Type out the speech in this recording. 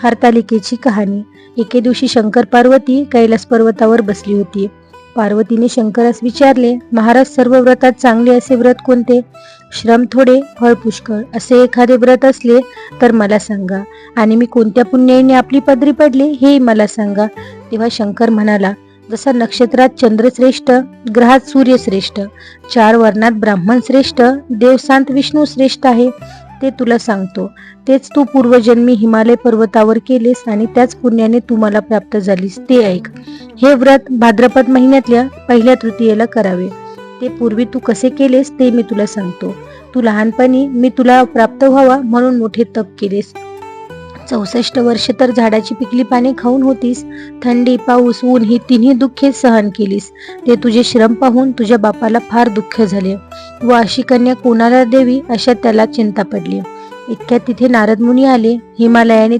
हरतालिकेची कहाणी. एके दिवशी शंकर पार्वती कैलास पर्वतावर बसली होती. पार्वतीने शंकरास विचारले, महाराज, सर्व व्रतात चांगले असे व्रत कोणते? श्रम थोडे, फळ पुष्कळ असे एखादे व्रत असले तर मला सांगा, आणि मी कोणत्या पुण्याईने आपली पदरी पडले हेही मला सांगा. तेव्हा शंकर म्हणाला, जसा नक्षत्रात चंद्र श्रेष्ठ, ग्रहात सूर्य श्रेष्ठ, 4 वर्णात ब्राह्मण श्रेष्ठ, देवसांत विष्णू श्रेष्ठ आहे, ते तुला सांगतो. तेच तू पूर्वजन्मी हिमालय पर्वतावर केलेस आणि त्याच पुण्याने तू मला प्राप्त झालीस, ते ऐक. हे व्रत भाद्रपद महिन्यातल्या पहिल्या तृतीयेला करावे. ते पूर्वी तू कसे केलेस ते मी तुला सांगतो. तू लहानपणी मी तुला प्राप्त व्हावा म्हणून मोठे तप केलेस. 64 वर्ष तर झाडाची पिकली पाने खाऊन होतीस. थंडी, पाऊस, ऊन ही तिन्ही दुःखे सहन केलीस. ते तुझे श्रम पाहून तुझ्या बापाला फार दुःख झाले व अशी कन्या कोणाला देवी अशा त्याला चिंता पडली. इतक्यात तिथे नारद मुनी आले. हिमालयाने